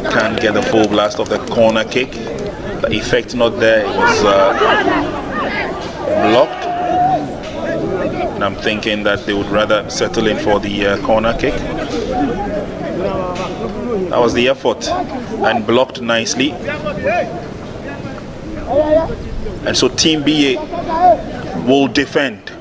can't get the full blast of the corner kick. The effect not there. It was blocked. And I'm thinking that they would rather settle in for the corner kick. That was the effort, and blocked nicely. And so Team BA will defend.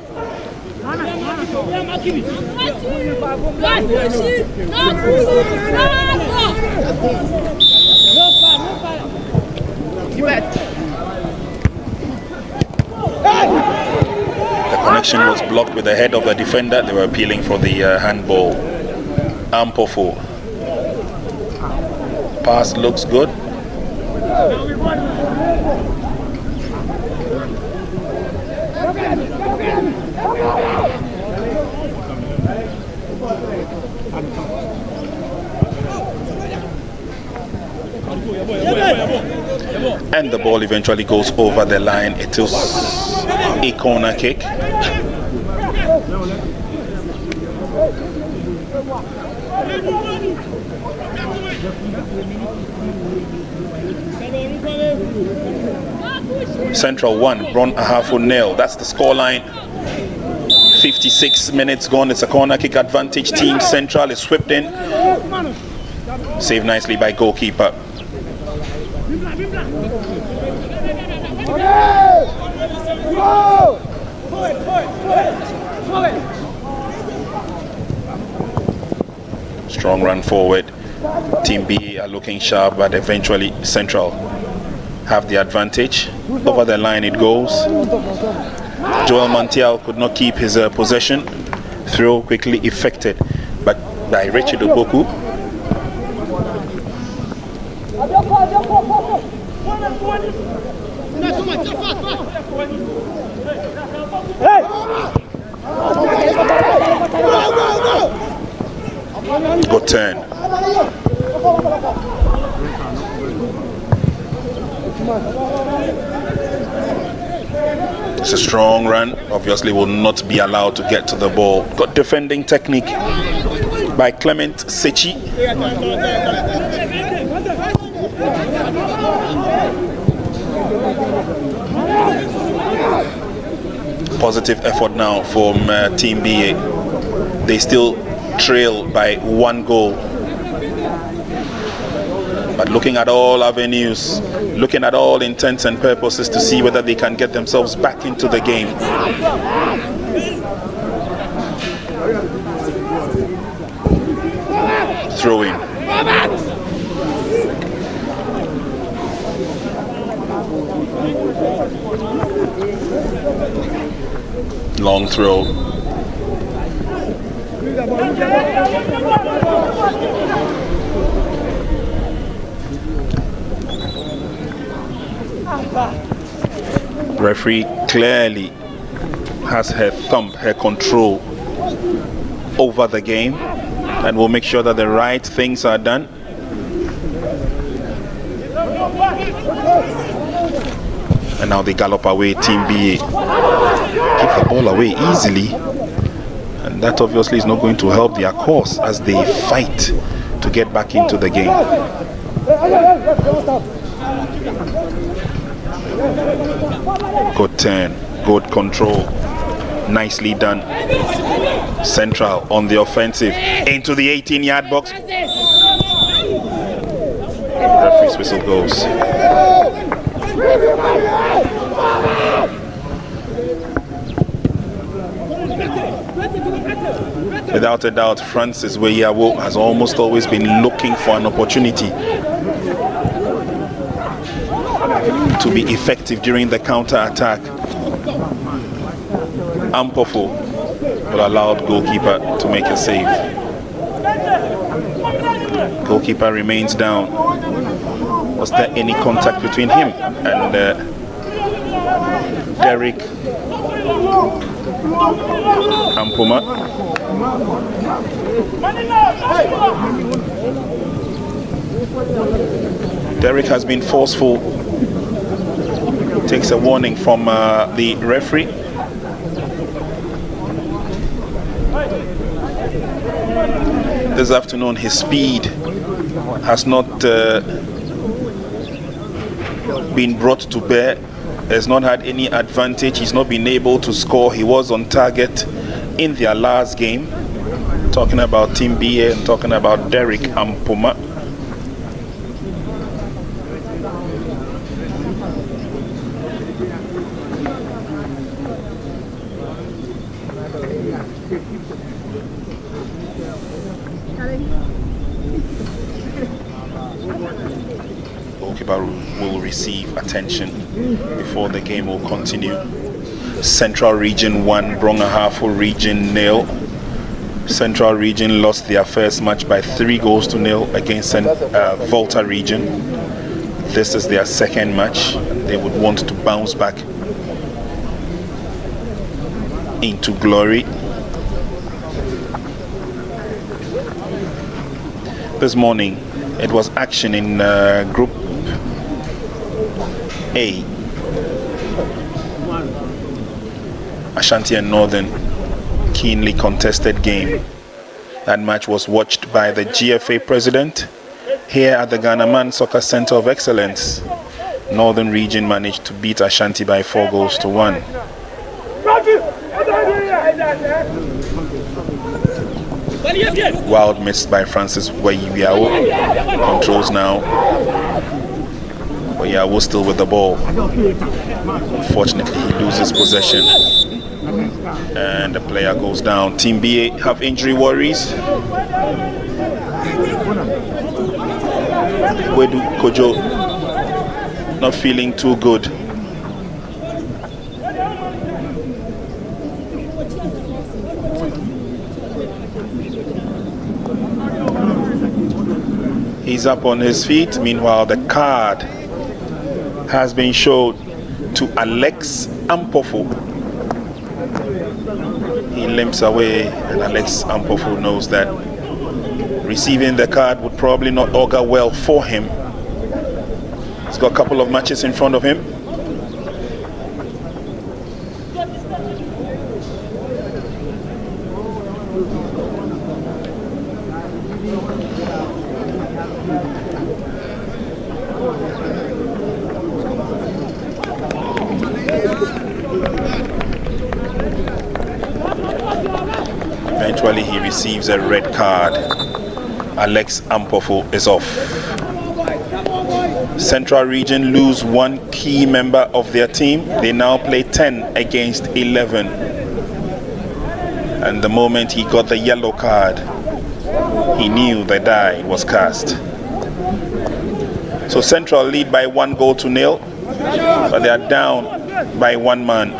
The connection was blocked with the head of the defender. They were appealing for the handball. Ahafo. Pass looks good. And the ball eventually goes over the line. It is a corner kick. Central 1, Brong Ahafo 0. That's the scoreline. 56 minutes gone. It's a corner kick advantage. Team Central is swept in. Saved nicely by goalkeeper. Strong run forward. Team B are looking sharp, but eventually Central have the advantage. Over the line it goes. Joel Montiel could not keep his possession. Throw quickly effected, but by Richard Opoku. Good turn. It's a strong run. Obviously will not be allowed to get to the ball. Good defending technique by Clement Sechi. Positive effort now from Team BA. They still trail by 1 goal. But looking at all avenues, looking at all intents and purposes to see whether they can get themselves back into the game. Throw in. Long throw. Referee clearly has her thumb, her control over the game, and will make sure that the right things are done. And now they gallop away, Team BA. Give the ball away easily, and that obviously is not going to help their cause as they fight to get back into the game. Good turn, good control, nicely done. Central on the offensive, into the 18-yard box. Referee's whistle goes. Without a doubt, Francis Weyawo has almost always been looking for an opportunity to be effective during the counter-attack. Ahafo but allowed goalkeeper to make a save. Goalkeeper remains down. Was there any contact between him and Derek Ampuma? Derek has been forceful. Takes a warning from the referee. This afternoon, his speed has not been brought to bear, has not had any advantage. He's not been able to score. He was on target in their last game. Talking about Team BA and talking about Derek Ampoma. Goalkeeper will receive attention before the game will continue. Central Region 1, Brong Ahafo Region 0. Central Region lost their first match by 3-0 against Volta Region. This is their second match. They would want to bounce back into glory. This morning, it was action in Group A. Ashanti and Northern, keenly contested game. That match was watched by the GFA president here at the Ghana Man Soccer Center of Excellence. Northern Region managed to beat Ashanti by 4-1. Wild miss by Francis Wayiwiawo. Controls now. Wayiwiawo still with the ball. Unfortunately, he loses possession. And the player goes down. Team BA have injury worries. Wedu Kojo not feeling too good. He's up on his feet. Meanwhile, the card has been showed to Alex Ampofo. He limps away, and Alex Ampofo knows that receiving the card would probably not augur well for him. He's got a couple of matches in front of him. Eventually he receives a red card. Alex Ampofo is off. Central Region lose one key member of their team. They now play 10 against 11. And the moment he got the yellow card, he knew the die was cast. So Central lead by 1-0, but they are down by one man.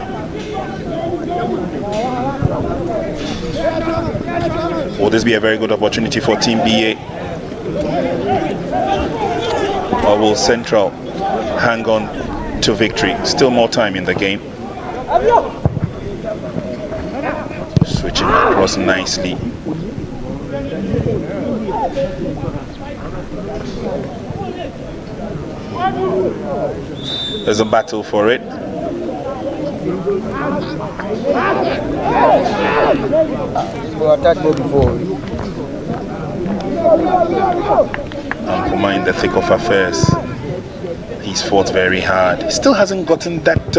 Will this be a very good opportunity for Team BA? Or will Central hang on to victory? Still more time in the game. Switching across nicely. There's a battle for it. Ampoma in the thick of affairs. He's fought very hard. He still hasn't gotten that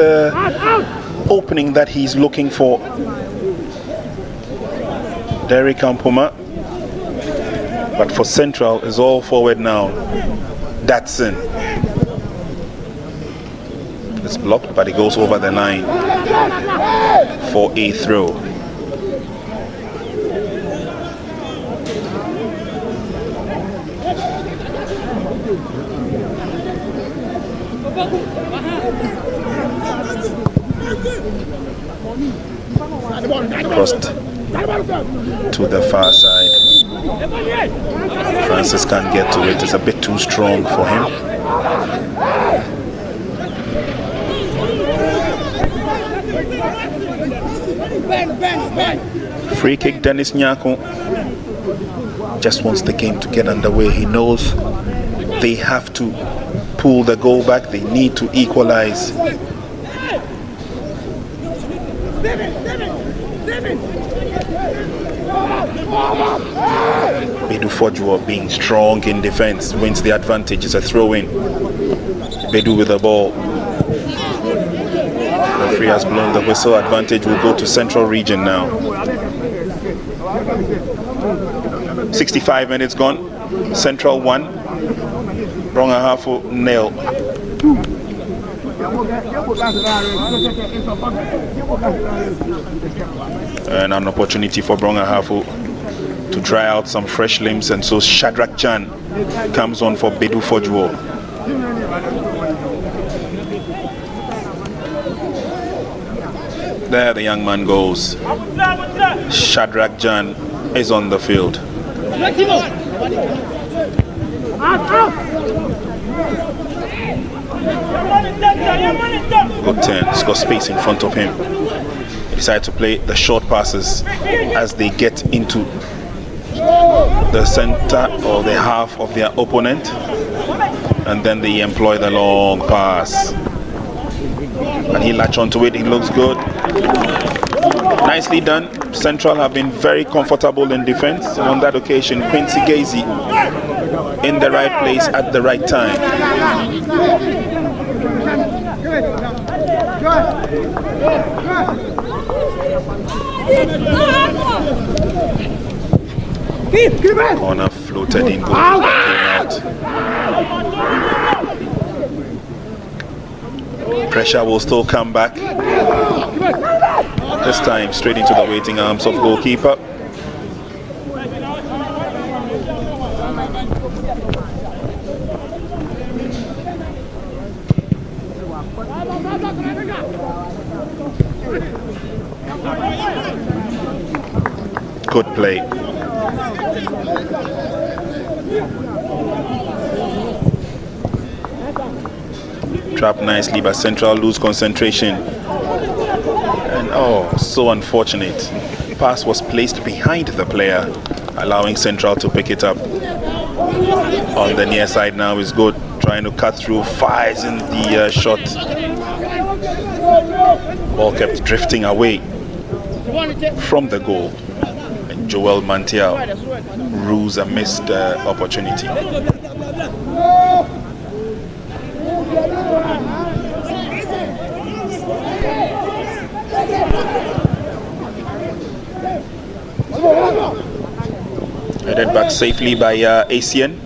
opening that he's looking for. Derek Ampoma. But for Central, is all forward now. Datsun. It's blocked, but it goes over the line for a throw. Crossed to the far side. Francis can't get to it. It's a bit too strong for him. Free kick, Dennis Nyako just wants the game to get underway. He knows they have to pull the goal back. They need to equalize. Bedu Fojwo being strong in defense wins the advantage. It's a throw-in. Bedu with the ball. The referee has blown the whistle. Advantage will go to Central Region now. 65 minutes gone. Central 1. Brong Ahafo 0. And an opportunity for Brong Ahafo to try out some fresh limbs, and so Shadrach Jan comes on for Bedu Fojwo. There the young man goes. Shadrach Jan is on the field. Good turn. He's got space in front of him. He decided to play the short passes as they get into the center or the half of their opponent, and then they employ the long pass. And he latch onto it. He looks good. Nicely done. Central have been very comfortable in defense, and on that occasion Quincy Gazy in the right place at the right time. Corner floated in, goal came out. Pressure will still come back. This time straight into the waiting arms of goalkeeper. Good play. Trapped nicely, but Central lose concentration. And oh, so unfortunate. Pass was placed behind the player, allowing Central to pick it up. On the near side now is good. Trying to cut through, fires in the shot. Ball kept drifting away from the goal. And Joel Mantial rules a missed opportunity. Headed back safely by ACN.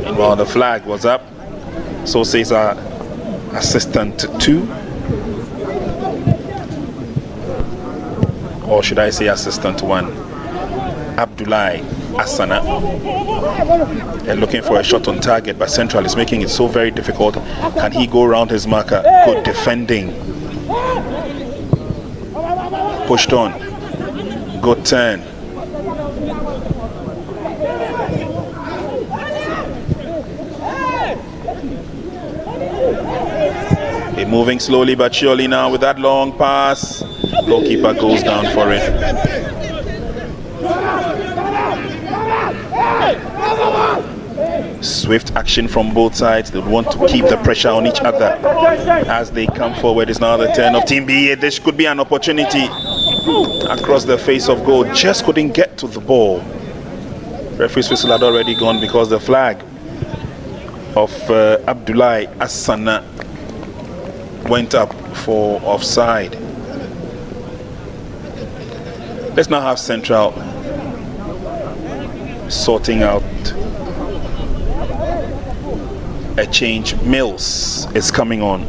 And while the flag was up, so says our assistant 2. Or should I say assistant 1? Abdullahi Asana. They're looking for a shot on target, but Central is making it so very difficult. Can he go around his marker? Good defending. Pushed on. Good turn. They're moving slowly but surely now with that long pass. Goalkeeper goes down for it. Swift action from both sides. They want to keep the pressure on each other as they come forward. It's now the turn of Team B. This could be an opportunity across the face of goal. Just couldn't get to the ball. Referee's whistle had already gone because the flag of Abdullahi Asana went up for offside. Let's now have Central sorting out a change. Mills is coming on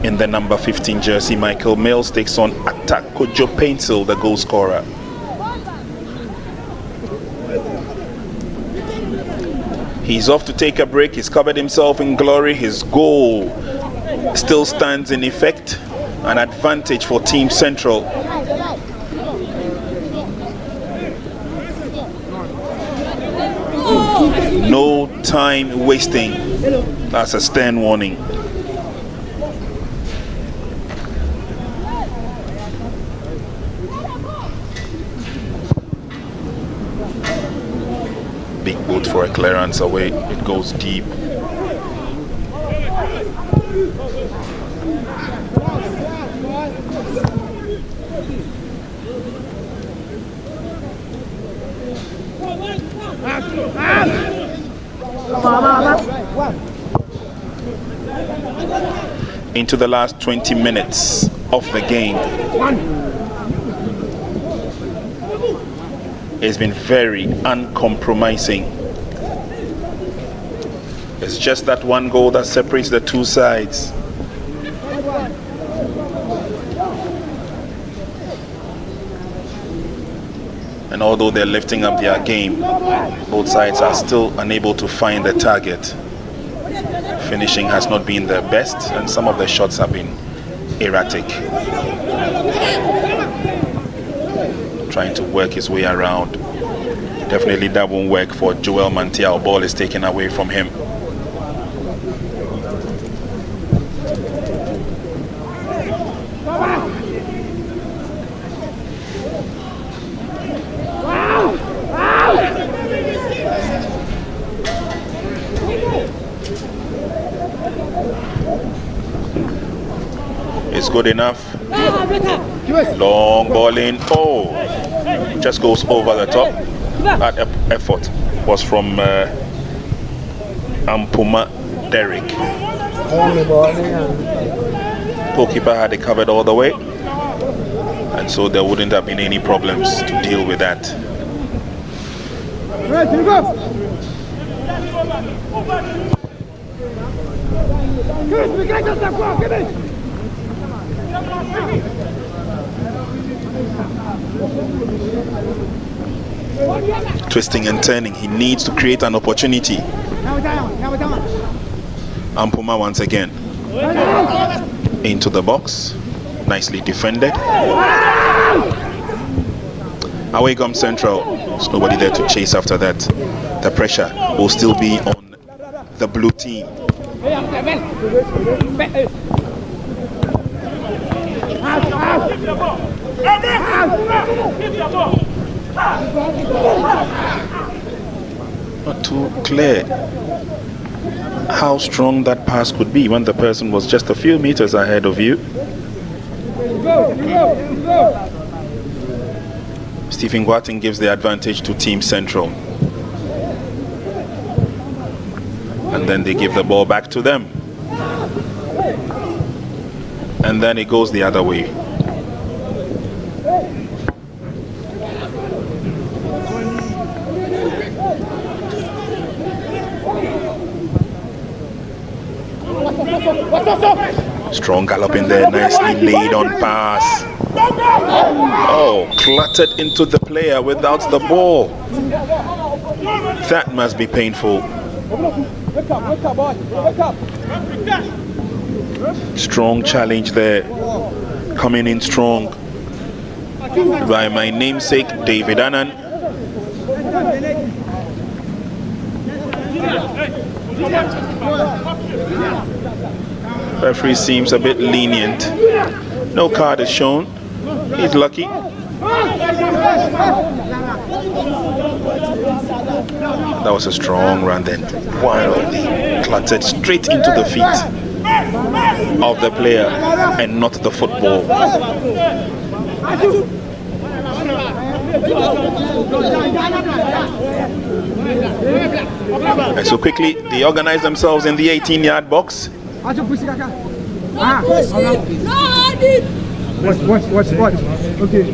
in the number 15 jersey. Michael Mills takes on Attack Kojo Pencil, the goal scorer. He's off to take a break. He's covered himself in glory. His goal still stands in effect. An advantage for Team Central. No time wasting. That's a stern warning. Big boot for a clearance away. It goes deep. Into the last 20 minutes of the game. It's been very uncompromising. It's just that one goal that separates the two sides. And although they're lifting up their game, both sides are still unable to find the target. Finishing has not been the best, and some of the shots have been erratic. Trying to work his way around. Definitely that won't work for Joel Mantiao. Ball is taken away from him. It's good enough. Long ball in. Oh, just goes over the top. That effort was from Ampuma Derek. Goalkeeper had it covered all the way, and so there wouldn't have been any problems to deal with that. Twisting and turning, he needs to create an opportunity. Ampuma once again into the box, nicely defended. Away comes Central. There's nobody there to chase after that. The pressure will still be on the blue team. Not too clear how strong that pass could be when the person was just a few meters ahead of you. Stephen Guatin gives the advantage to Team Central. And then they give the ball back to them. And then it goes the other way. Strong gallop in there, nicely laid on pass. Oh, clattered into the player without the ball. That must be painful. Strong challenge there, coming in strong by my namesake David Annan. Referee seems a bit lenient. No card is shown. He's lucky. That was a strong run then. Wildly clattered straight into the feet of the player and not the football. And so quickly they organize themselves in the 18-yard box. Watch. Okay.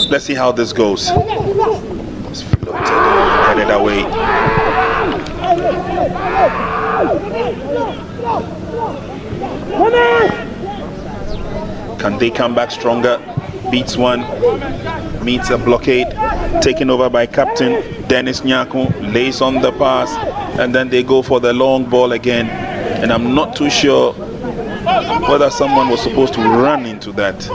Let's see how this goes. It's floated, headed away. Can they come back stronger? Beats one, meets a blockade, taken over by Captain Dennis Nyako, lays on the pass, and then they go for the long ball again. And I'm not too sure whether someone was supposed to run into that.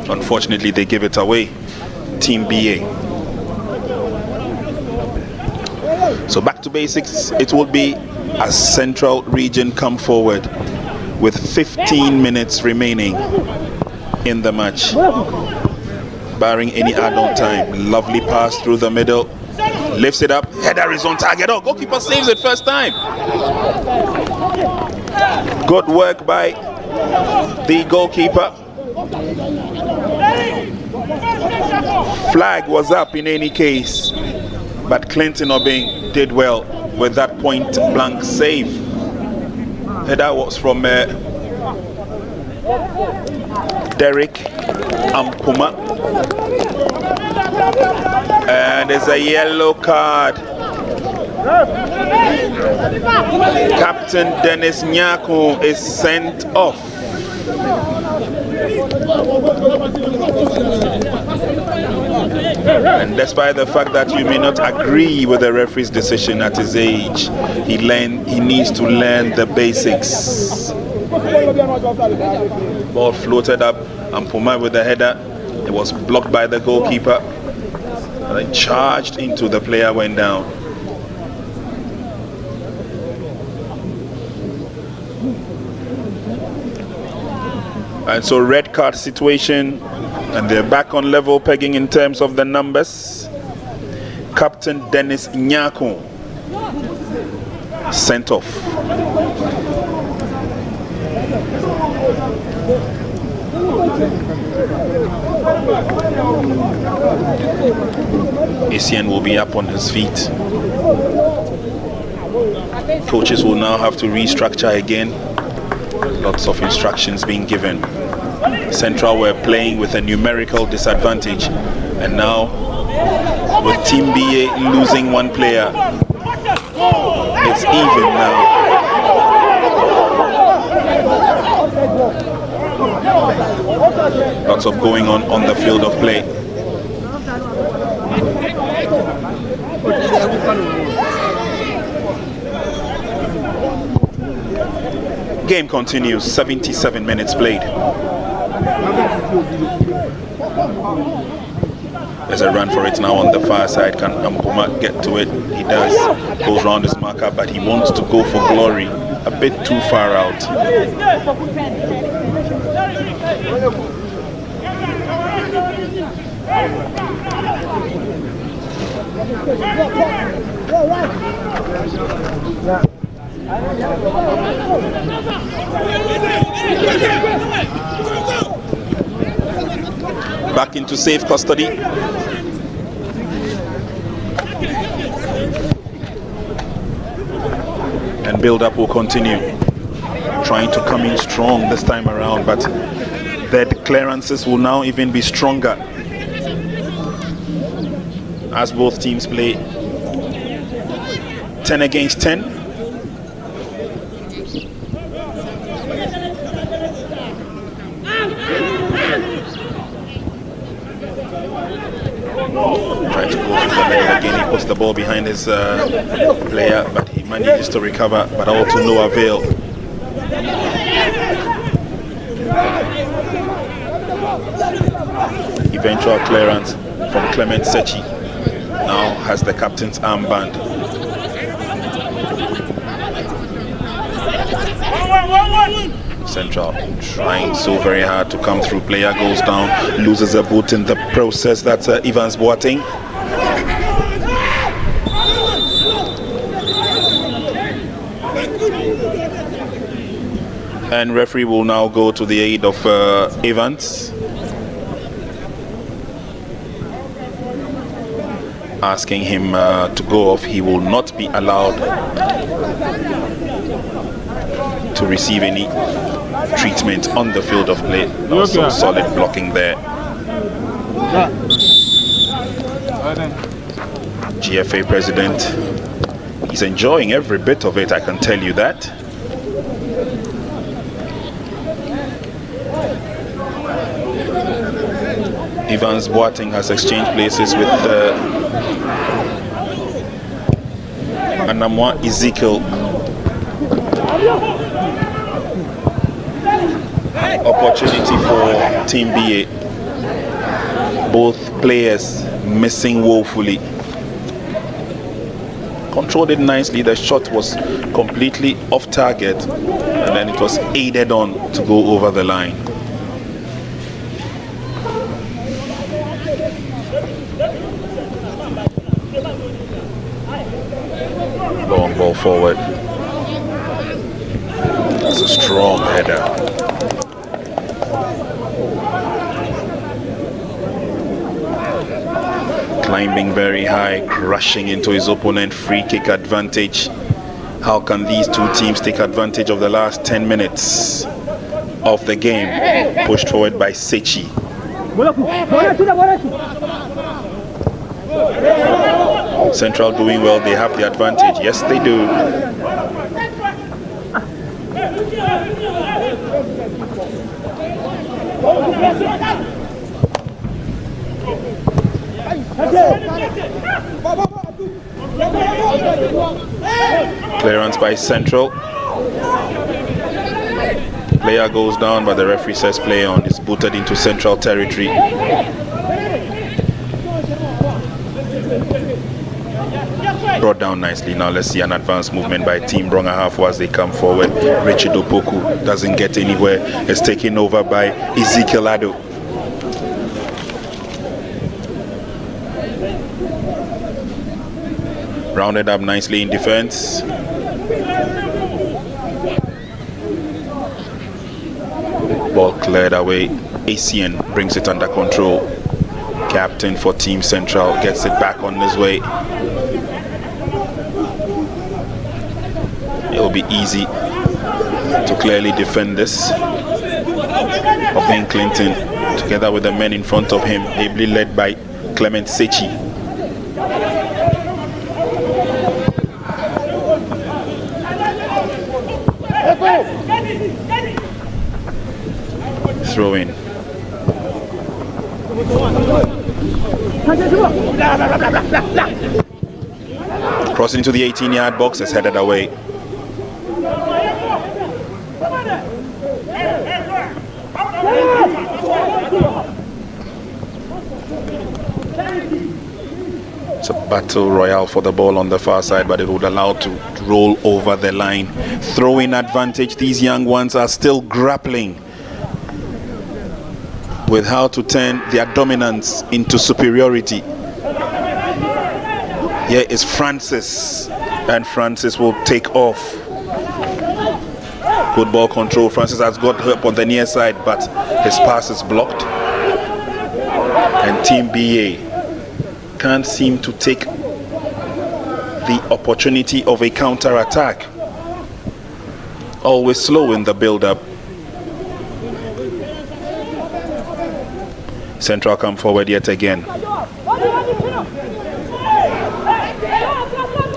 Unfortunately, they give it away. Team BA. So back to basics. It will be as Central Region come forward with 15 minutes remaining in the match, barring any add-on time. Lovely pass through the middle. Lifts it up, header is on target. Oh, goalkeeper saves it first time. Good work by the goalkeeper. Flag was up in any case, but Clinton Obeng did well with that point blank save. That was from Derek Ampuma. And there's a yellow card. Captain Dennis Nyako is sent off. And despite the fact that you may not agree with the referee's decision at his age, he needs to learn the basics. Ball floated up, and Puma with the header. It was blocked by the goalkeeper. And then charged into the player, went down. And so red card situation, and they're back on level pegging in terms of the numbers. Captain Dennis Nyako sent off. Asian will be up on his feet. Coaches will now have to restructure again. Lots of instructions being given. Central were playing with a numerical disadvantage, and now with Team BA losing one player, it's even now. Lots of going on the field of play. Game continues, 77 minutes played. There's a run for it now on the far side. Can Ampuma get to it? He does. Goes round his marker, but he wants to go for glory. A bit too far out. Back into safe custody. And build up will continue. Trying to come in strong this time around, but their clearances will now even be stronger as both teams play 10 against 10. Trying to go for the middle again. He puts the ball behind his player, but he manages to recover, but all to no avail. Eventual clearance from Clement Sechi. Now has the captain's armband. Central trying so very hard to come through. Player goes down, loses a boot in the process. That's Evans Boateng. And referee will now go to the aid of Evans, asking him to go off. He will not be allowed to receive any treatment on the field of play. Also solid blocking there. GFA president, he's enjoying every bit of it, I can tell you that. Evans Boateng has exchanged places with Anamwa Ezekiel. Opportunity for Team BA. Both players missing woefully. Controlled it nicely. The shot was completely off target, and then it was aided on to go over the line. Long ball forward. That's a strong header. Climbing very high, crashing into his opponent. Free kick advantage. How can these two teams take advantage of the last 10 minutes of the game? Pushed forward by Sechi. Central doing well, they have the advantage. Yes, they do. Clearance by Central. Player goes down, but the referee says play on. It's booted into Central territory. Brought down nicely. Now let's see an advanced movement by Team Brong Ahafo as they come forward. Richard Opoku doesn't get anywhere. It's taken over by Ezekiel Ado. Rounded up nicely in defense. Ball cleared away. ACN brings it under control. Captain for Team Central gets it back on his way. It will be easy to clearly defend this. Obeng Clinton, together with the men in front of him, ably led by Clement Sechi. Throw in. Crossing into the 18-yard box, is headed away. It's a battle royale for the ball on the far side, but it would allow to roll over the line. Throw-in advantage. These young ones are still grappling with how to turn their dominance into superiority. Here is Francis, and Francis will take off. Good ball control. Francis has got help on the near side, but his pass is blocked. And Team BA can't seem to take the opportunity of a counter-attack. Always slow in the build-up. Central come forward yet again.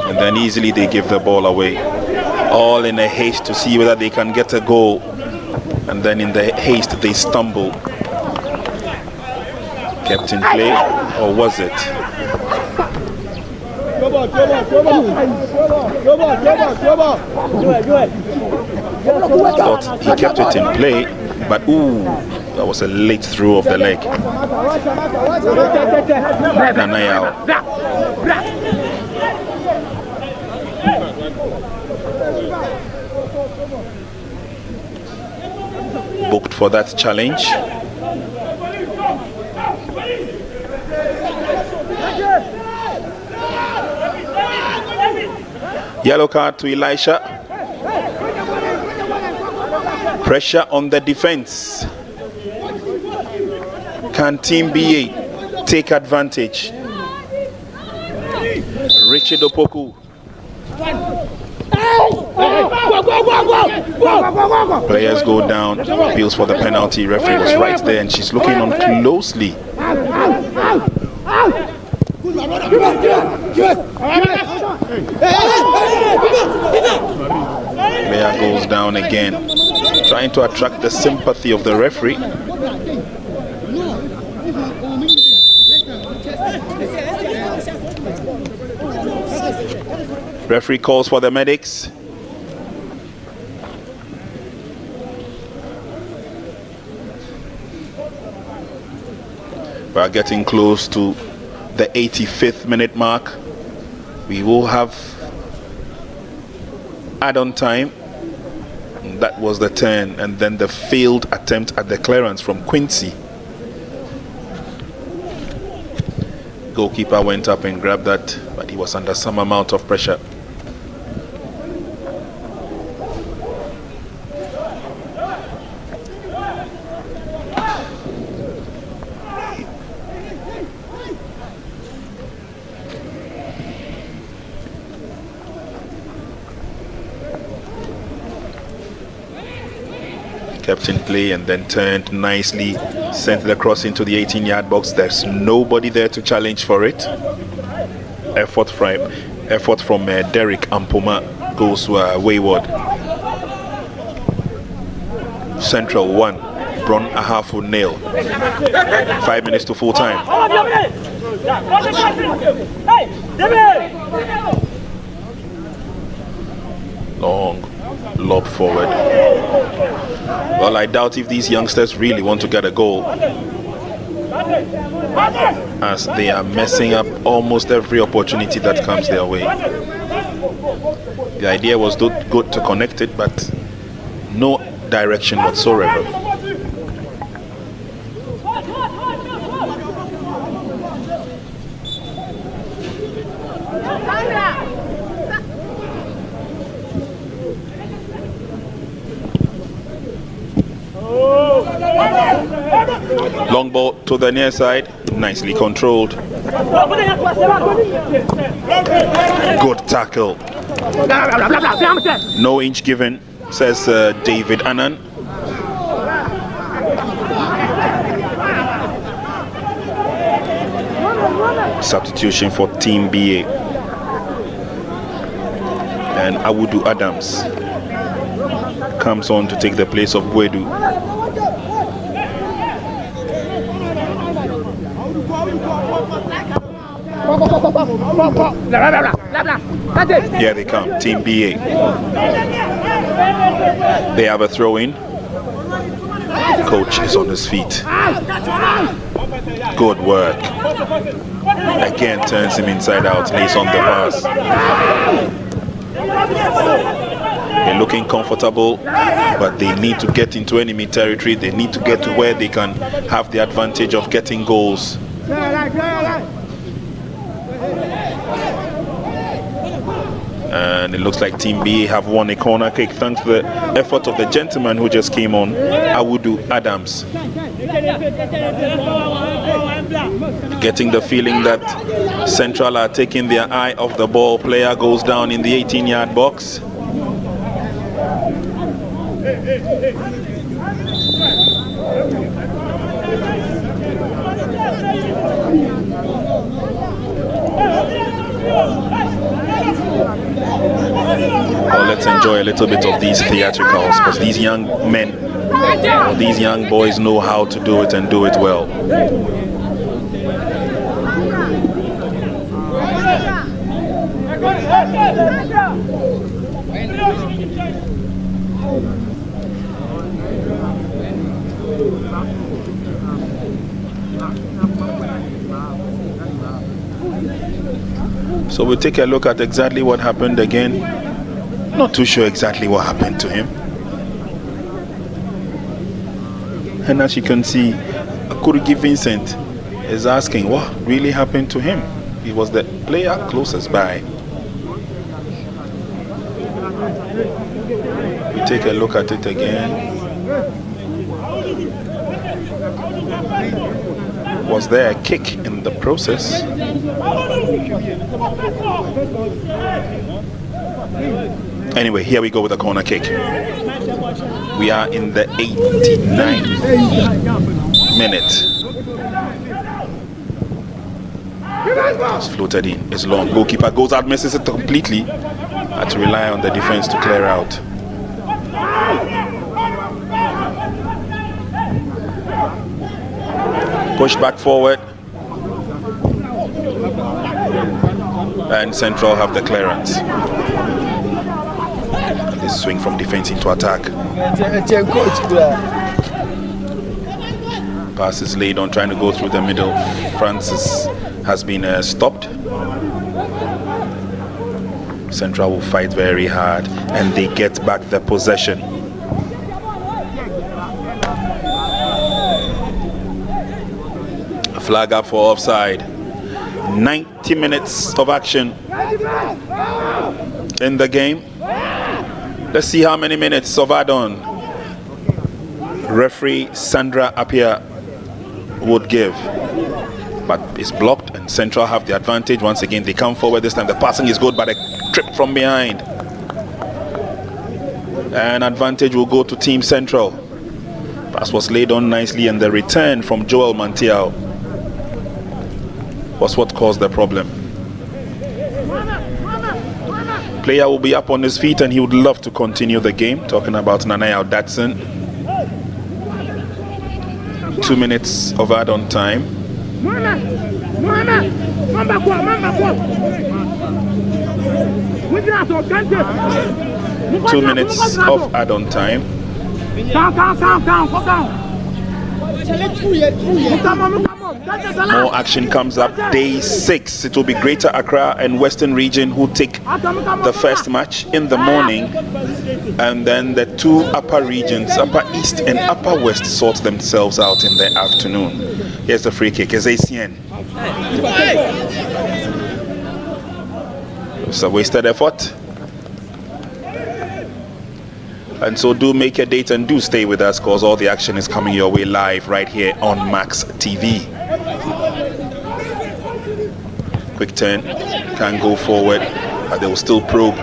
And then easily they give the ball away. All in a haste to see whether they can get a goal. And then in the haste they stumble. Kept in play, or was it? Thought he kept it in play, but ooh, that was a late throw of the leg. Nanayao. Booked for that challenge. Yellow card to Elisha. Pressure on the defense. Can Team BA take advantage? Richard Opoku. Players go down, appeals for the penalty. Referee was right there and she's looking on closely. Player goes down again, trying to attract the sympathy of the referee. Referee calls for the medics. We are getting close to the 85th minute mark. We will have add-on time. That was the turn, and then the failed attempt at the clearance from Quincy. Goalkeeper went up and grabbed that, but he was under some amount of pressure. kept in play and then turned nicely, sent the cross into the 18-yard box. There's nobody there to challenge for it. Effort from Derek Ampoma goes wayward. Central 1, Brong Ahafo 0. 5 minutes to full time. Long lob forward. Well, I doubt if these youngsters really want to get a goal, as they are messing up almost every opportunity that comes their way. The idea was good to connect it, but no direction whatsoever. Long ball to the near side, nicely controlled. Good tackle. No inch given, says David Annan. Substitution for Team BA. And Awudu Adams comes on to take the place of Bwedu. Here they come, Team BA. They have a throw-in. Coach is on his feet. Good work. Again, turns him inside out, lays on the pass. They're looking comfortable, but they need to get into enemy territory. They need to get to where they can have the advantage of getting goals. And it looks like Team B have won a corner kick thanks to the effort of the gentleman who just came on, Awudu Adams. Getting the feeling that Central are taking their eye off the ball. Player goes down in the 18-yard box. Well, let's enjoy a little bit of these theatricals, because these young men or these young boys know how to do it and do it well. So we'll take a look at exactly what happened again. Not too sure exactly what happened to him. And as you can see, Kurigi Vincent is asking what really happened to him. He was the player closest by. We take a look at it again. Was there a kick in the process? Anyway, here we go with a corner kick. We are in the 89th minute. It's floated in. It's long. Goalkeeper goes out, misses it completely. Had to rely on the defense to clear out. Push back forward. And Central have the clearance. This swing from defense into attack. Pass is laid on, trying to go through the middle. Francis has been stopped. Central will fight very hard, and they get back the possession. A flag up for offside. 90 minutes of action in the game. Let's see how many minutes of add-on referee Sandra Appiah would give. But it's blocked, and Central have the advantage. Once again, they come forward. This time the passing is good, but a trip from behind. And advantage will go to Team Central. Pass was laid on nicely, and the return from Joel Mantiao was what caused the problem. Player will be up on his feet and he would love to continue the game. Talking about Nanaya Datsun. 2 minutes of add-on time. 2 minutes of add-on time. More action comes up. Day 6. It will be Greater Accra and Western Region who take the first match in the morning, and then the two upper regions, Upper East and Upper West, sort themselves out in the afternoon. Here's the free kick. It's ACN. It's a wasted effort. And so do make a date and do stay with us, because all the action is coming your way live right here on Max TV. Quick turn, can go forward, but they will still probe.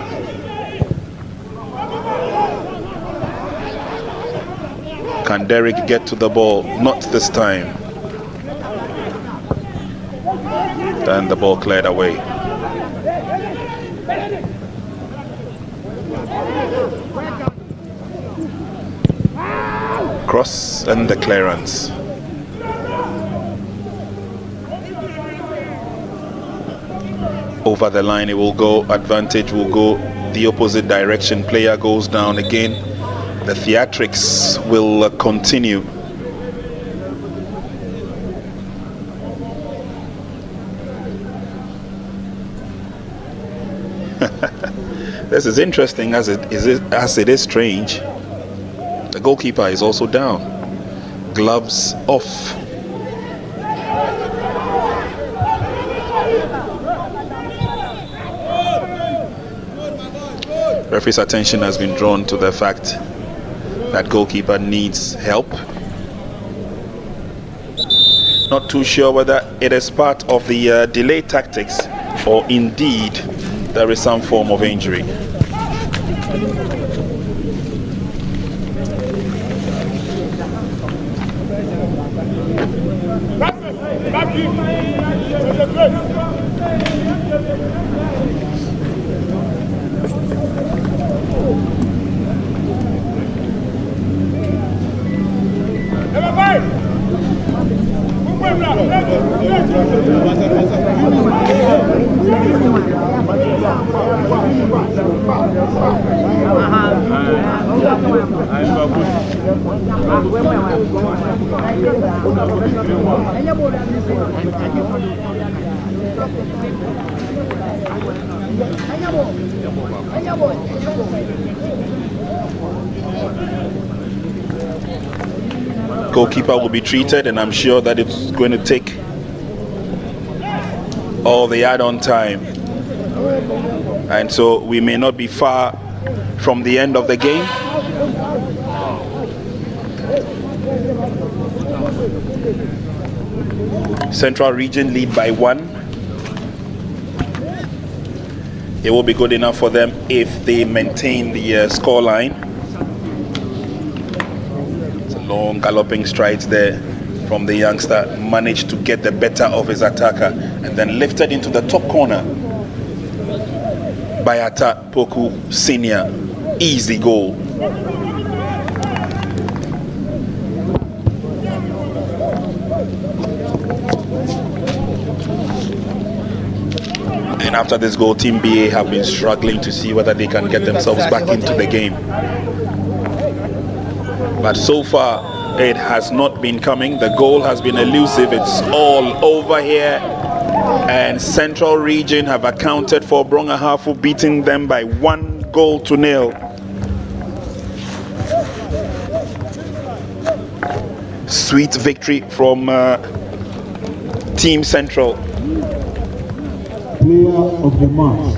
Can Derek get to the ball? Not this time. Then the ball cleared away. Cross and the clearance. Over the line it will go. Advantage will go the opposite direction. Player goes down again. The theatrics will continue. This is interesting as it is strange. The goalkeeper is also down. Gloves off. Referee's attention has been drawn to the fact that goalkeeper needs help. Not too sure whether it is part of the delay tactics or indeed there is some form of injury. Goalkeeper will be treated, and I'm sure that it's going to take all the add-on time, and so we may not be far from the end of the game. Central Region lead by 1. It will be good enough for them if they maintain the score line. It's a long galloping strides there from the youngster. Managed to get the better of his attacker and then lifted into the top corner by Ata Poku Senior. Easy goal. And after this goal, Team BA have been struggling to see whether they can get themselves back into the game. But so far, it has not been coming. The goal has been elusive. It's all over here. And Central Region have accounted for Brong Ahafo, beating them by 1-0. Sweet victory from Team Central. Player of the match.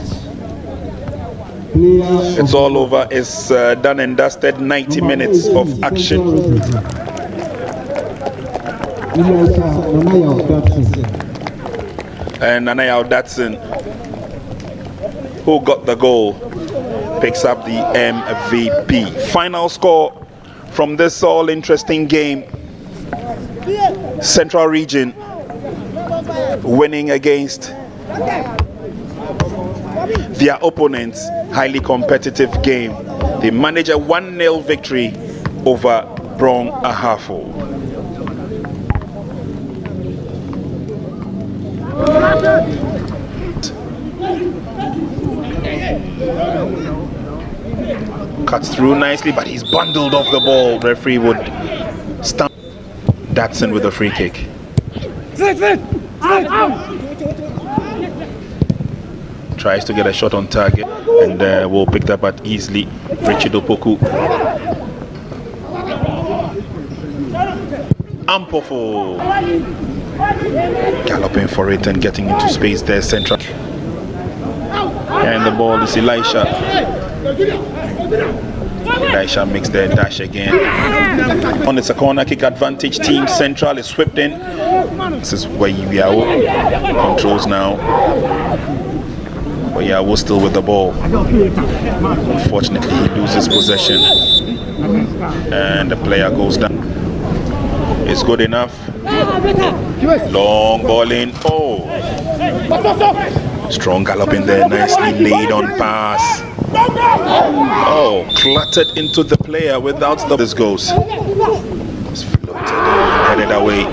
It's all over. It's done and dusted. 90 minutes of action. And Nanaya Datsun, who got the goal, picks up the MVP. Final score from this all interesting game. Central Region winning against their opponents. Highly competitive game. They manage a 1-0 victory over Brong Ahafo. Cuts through nicely, but he's bundled off the ball. Referee would stamp. Datsun with a free kick. Tries to get a shot on target, and will pick that up easily. Richard Opoku. Ahafo galloping for it and getting into space there, central. And the ball is Elisha. Elisha makes the dash again. On it's a corner kick advantage. Team Central is swept in. This is where Yawo controls now. But Yawo still with the ball. Unfortunately, he loses possession. And the player goes down. It's good enough. Long ball in. Oh. Strong gallop in there. Nicely laid on pass. Oh, clattered into the player without the... This goes. It's floated and headed away.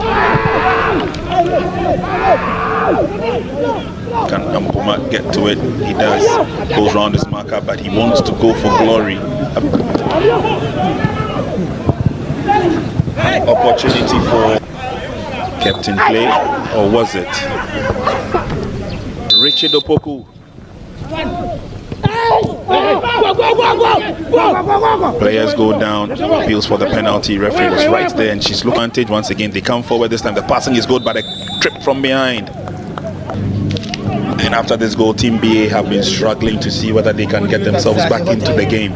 Can Ampuma get to it? He does. Goes round his marker, but he wants to go for glory. Opportunity for kept in play, or was it? Richard Opoku. Players go down, appeals for the penalty. Referee was right there, and she's looking advantage once again. They come forward this time. The passing is good, but a trip from behind. And after this goal, Team BA have been struggling to see whether they can get themselves back into the game.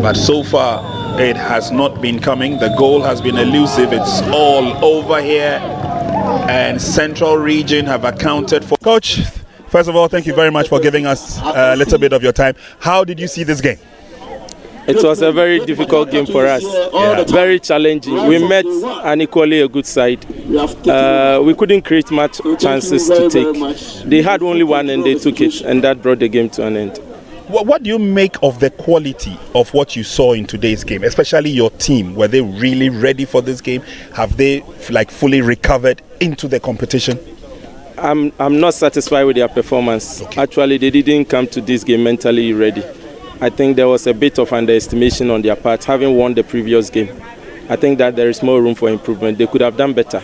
But so far, it has not been coming. The goal has been elusive. It's all over here. And Central Region have accounted for... Coach, first of all, thank you very much for giving us a little bit of your time. How did you see this game? It was a very difficult game for us, very challenging. We met an equally a good side. We couldn't create much chances to take. They had only one and they took it, and that brought the game to an end. What do you make of the quality of what you saw in today's game, especially your team? Were they really ready for this game? Have they fully recovered into the competition? I'm not satisfied with their performance. Okay. Actually, they didn't come to this game mentally ready. I think there was a bit of underestimation on their part, having won the previous game. I think that there is more room for improvement. They could have done better.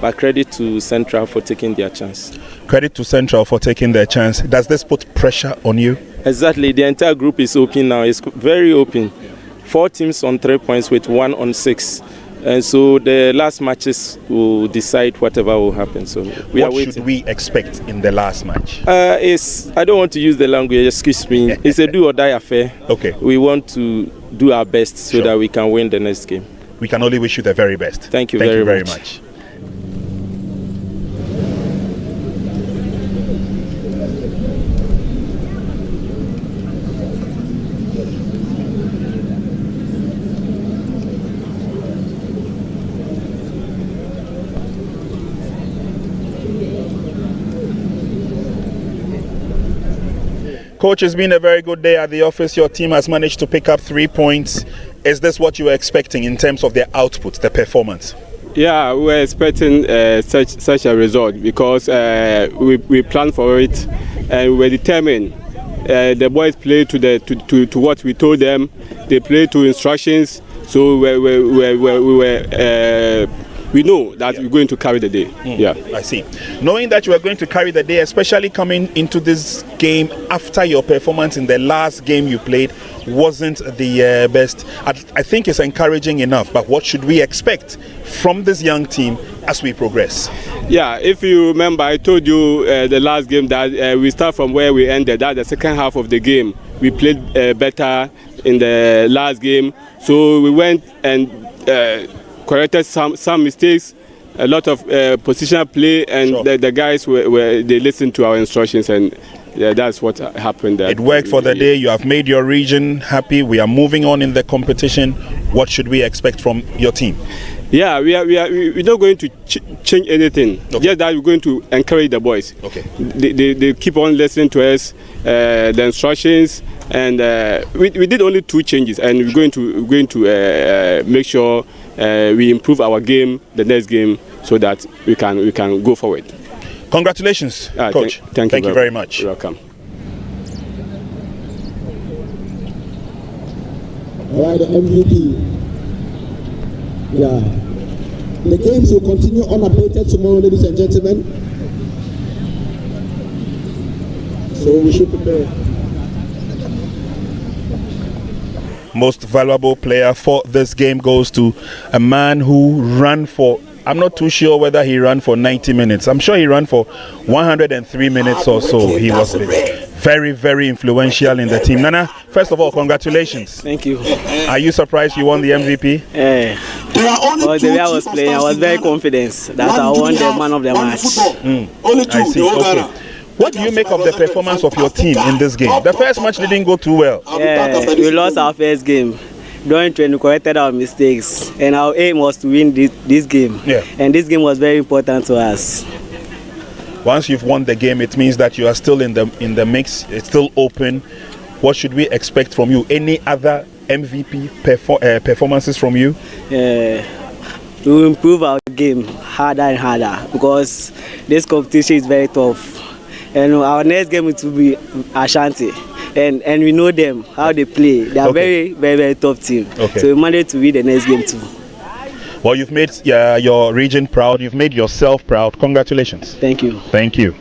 But credit to Central for taking their chance. Credit to Central for taking their chance. Does this put pressure on you? Exactly. The entire group is open now. It's very open. 4 teams on 3 points with 1 on 6. And so the last matches will decide whatever will happen. So we are waiting. What should we expect in the last match? I don't want to use the language, excuse me. It's a do or die affair. Okay. We want to do our best so that we can win the next game. We can only wish you the very best. Thank you very much. Coach, it's been a very good day at the office. Your team has managed to pick up 3 points. Is this what you were expecting in terms of their output, the performance? Yeah, we were expecting such a result because we planned for it and we were determined. The boys played to what we told them. They played to instructions. So we know that we're going to carry the day. I see. Knowing that you are going to carry the day, especially coming into this game after your performance in the last game you played wasn't the best, I think it's encouraging enough. But what should we expect from this young team as we progress? Yeah, if you remember, I told you the last game that we start from where we ended. That's the second half of the game. We played better in the last game. So we went and corrected some mistakes, a lot of positional play, and Sure. the guys they listened to our instructions, and that's what happened. It worked for the day. You have made your region happy. We are moving on in the competition. What should we expect from your team? Yeah, we're not going to change anything. Okay. Just that we're going to encourage the boys. Okay. They keep on listening to us, the instructions, and we did only 2 changes, and we're going to make sure we improve our game, the next game, so that we can go forward. Congratulations, Coach. Thank you very much. You're welcome. All right, the MVP. Yeah. The games will continue unabated tomorrow, ladies and gentlemen. So we should prepare. Most valuable player for this game goes to a man who ran for, I'm not too sure whether he ran for 90 minutes. I'm sure he ran for 103 minutes or so. He was very, very influential in the team. Nana, first of all, congratulations. Thank you. Are you surprised you won the MVP? Well, the way I was playing, I was very confident that I won the man of the match. I see. Okay. What do you make of the performance of your team in this game? The first match didn't go too well. Yeah, we lost our first game. During training, we corrected our mistakes, and our aim was to win this game. Yeah. And this game was very important to us. Once you've won the game, it means that you are still in the mix. It's still open. What should we expect from you? Any other MVP performances from you? We will improve our game harder and harder because this competition is very tough. And our next game will be Ashanti. And we know them, how they play. They are very, very, very tough team. Okay. So we managed to win the next game too. Well, you've made your region proud. You've made yourself proud. Congratulations. Thank you. Thank you.